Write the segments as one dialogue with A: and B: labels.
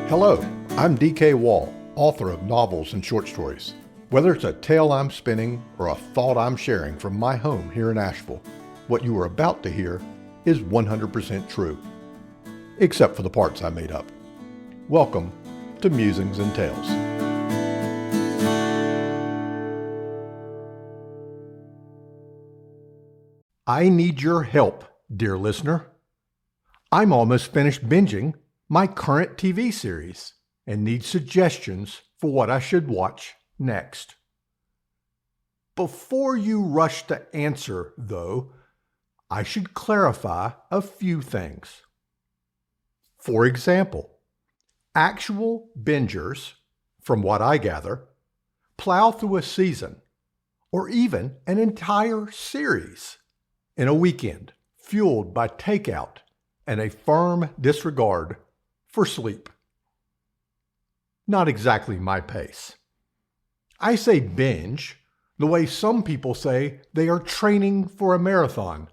A: Hello, I'm D.K. Wall, author of novels and short stories. Whether it's a tale I'm spinning or a thought I'm sharing from my home here in Asheville, what you are about to hear is 100% true, except for the parts I made up. Welcome to Musings and Tales. I need your help, dear listener. I'm almost finished binging my current TV series and need suggestions for what I should watch next. Before you rush to answer, though, I should clarify a few things. For example, actual bingers, from what I gather, plow through a season or even an entire series in a weekend, fueled by takeout and a firm disregard for sleep. Not exactly my pace. I say binge the way some people say they are training for a marathon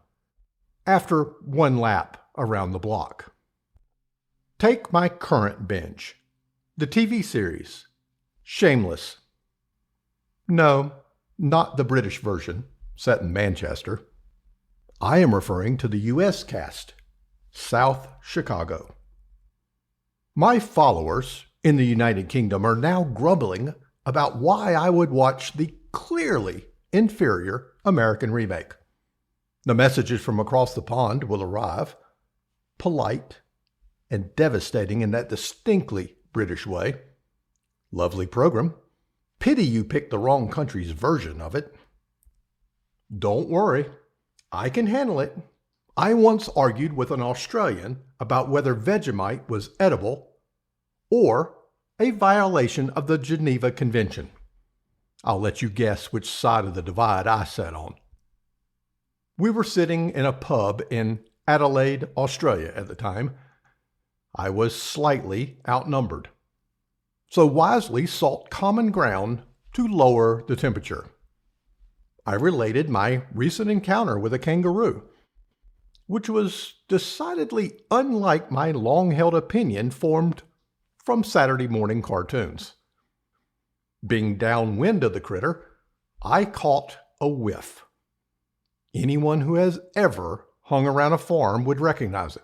A: after one lap around the block. Take my current binge, the TV series, Shameless. No, not the British version, set in Manchester. I am referring to the US cast, South Chicago. My followers in the United Kingdom are now grumbling about why I would watch the clearly inferior American remake. The messages from across the pond will arrive, polite and devastating in that distinctly British way. Lovely program. Pity you picked the wrong country's version of it. Don't worry, I can handle it. I once argued with an Australian about whether Vegemite was edible or a violation of the Geneva Convention. I'll let you guess which side of the divide I sat on. We were sitting in a pub in Adelaide, Australia at the time. I was slightly outnumbered, so wisely sought common ground to lower the temperature. I related my recent encounter with a kangaroo, which was decidedly unlike my long-held opinion formed from Saturday morning cartoons. Being downwind of the critter, I caught a whiff. Anyone who has ever hung around a farm would recognize it.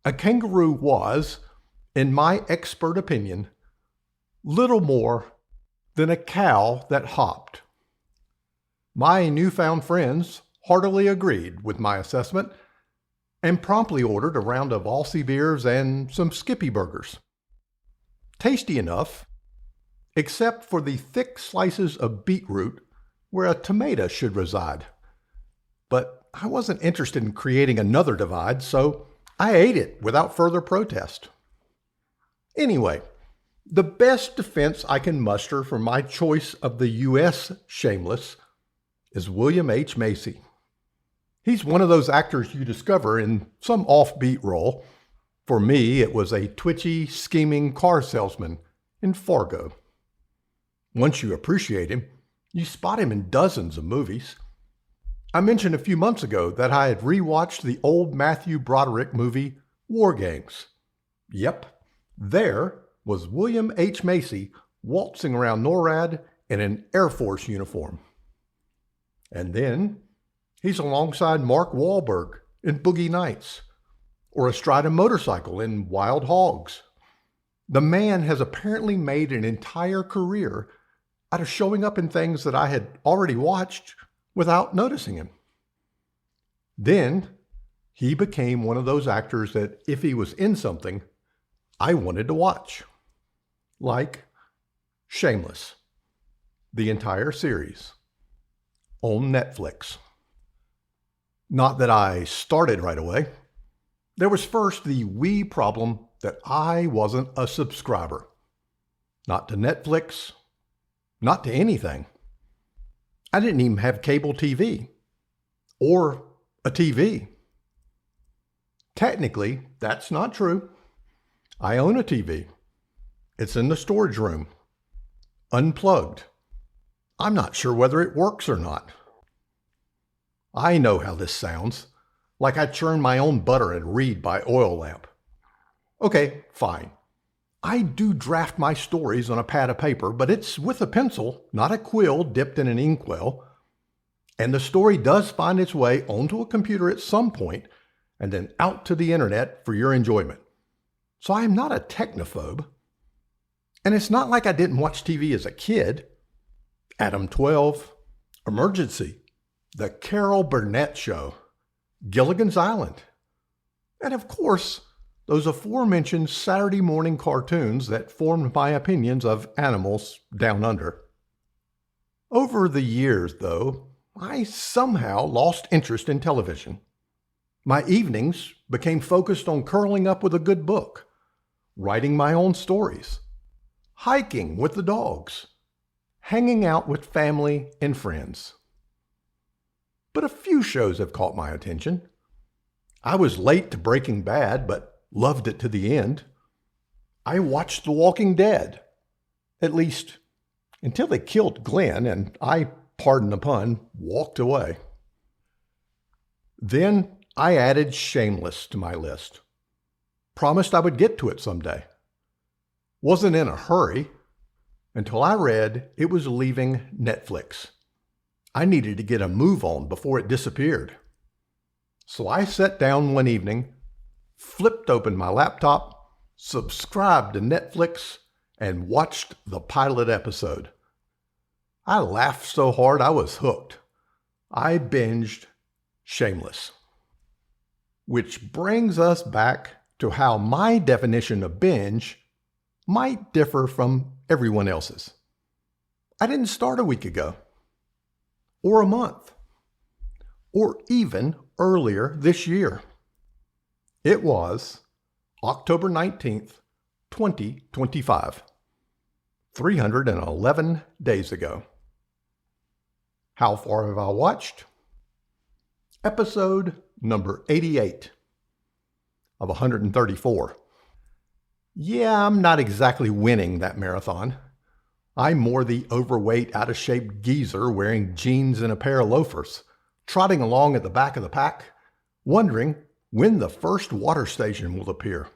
A: A kangaroo was, in my expert opinion, little more than a cow that hopped. My newfound friends heartily agreed with my assessment and promptly ordered a round of Aussie beers and some Skippy burgers. Tasty enough, except for the thick slices of beetroot where a tomato should reside. But I wasn't interested in creating another divide, so I ate it without further protest. Anyway, the best defense I can muster for my choice of the U.S. Shameless is William H. Macy. He's one of those actors you discover in some offbeat role. For me, it was a twitchy, scheming car salesman in Fargo. Once you appreciate him, you spot him in dozens of movies. I mentioned a few months ago that I had rewatched the old Matthew Broderick movie, War Games. Yep, there was William H. Macy waltzing around NORAD in an Air Force uniform. And then he's alongside Mark Wahlberg in Boogie Nights, or astride a motorcycle in Wild Hogs. The man has apparently made an entire career out of showing up in things that I had already watched without noticing him. Then he became one of those actors that if he was in something, I wanted to watch. Like Shameless, the entire series, on Netflix. Not that I started right away. There was first the wee problem that I wasn't a subscriber. Not to Netflix, not to anything. I didn't even have cable TV or a TV. Technically, that's not true. I own a TV. It's in the storage room, unplugged. I'm not sure whether it works or not. I know how this sounds, like I churn my own butter and read by oil lamp. Okay, fine. I do draft my stories on a pad of paper, but it's with a pencil, not a quill dipped in an inkwell. And the story does find its way onto a computer at some point and then out to the internet for your enjoyment. So I am not a technophobe. And it's not like I didn't watch TV as a kid. Adam 12, Emergency, The Carol Burnett Show, Gilligan's Island, and of course, those aforementioned Saturday morning cartoons that formed my opinions of animals down under. Over the years, though, I somehow lost interest in television. My evenings became focused on curling up with a good book, writing my own stories, hiking with the dogs, hanging out with family and friends. But a few shows have caught my attention. I was late to Breaking Bad, but loved it to the end. I watched The Walking Dead, at least until they killed Glenn and I, pardon the pun, walked away. Then I added Shameless to my list. Promised I would get to it someday. Wasn't in a hurry until I read it was leaving Netflix. I needed to get a move on before it disappeared. So I sat down one evening, flipped open my laptop, subscribed to Netflix, and watched the pilot episode. I laughed so hard I was hooked. I binged Shameless. Which brings us back to how my definition of binge might differ from everyone else's. I didn't start a week ago, or a month, or even earlier this year. It was October 19th, 2025, 311 days ago. How far have I watched? Episode number 88 of 134. Yeah, I'm not exactly winning that marathon. I'm more the overweight, out-of-shape geezer wearing jeans and a pair of loafers, trotting along at the back of the pack, wondering when the first water station will appear.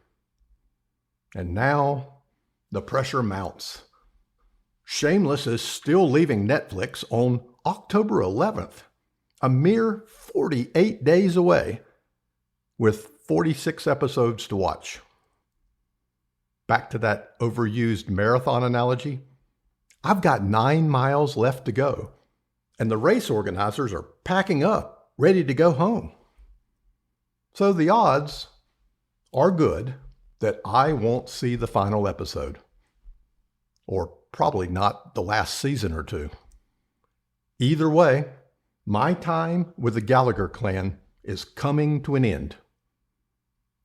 A: And now the pressure mounts. Shameless is still leaving Netflix on October 11th, a mere 48 days away, with 46 episodes to watch. Back to that overused marathon analogy, I've got 9 miles left to go, and the race organizers are packing up, ready to go home. So the odds are good that I won't see the final episode, or probably not the last season or two. Either way, my time with the Gallagher clan is coming to an end.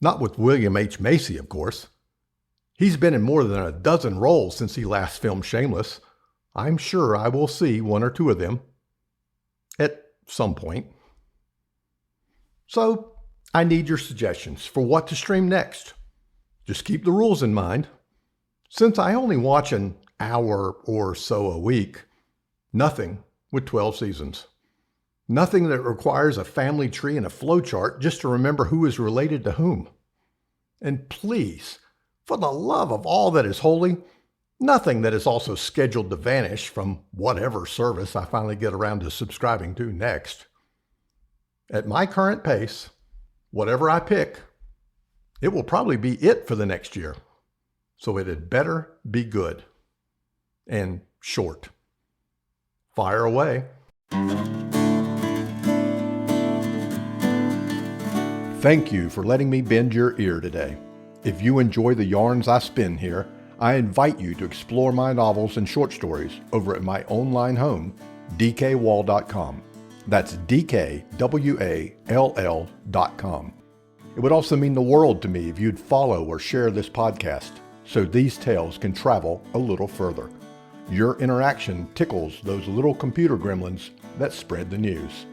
A: Not with William H. Macy, of course. He's been in more than a dozen roles since he last filmed Shameless. I'm sure I will see 1 or 2 of them at some point. So, I need your suggestions for what to stream next. Just keep the rules in mind. Since I only watch an hour or so a week, nothing with 12 seasons. Nothing that requires a family tree and a flowchart just to remember who is related to whom. And please, for the love of all that is holy, nothing that is also scheduled to vanish from whatever service I finally get around to subscribing to next. At my current pace, whatever I pick, it will probably be it for the next year. So it had better be good and short. Fire away. Thank you for letting me bend your ear today. If you enjoy the yarns I spin here, I invite you to explore my novels and short stories over at my online home, dkwall.com. That's dkwall.com. It would also mean the world to me if you'd follow or share this podcast so these tales can travel a little further. Your interaction tickles those little computer gremlins that spread the news.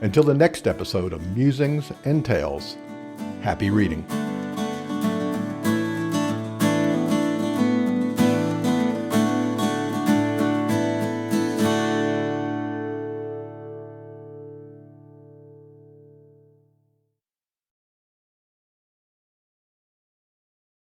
A: Until the next episode of Musings and Tales, happy reading.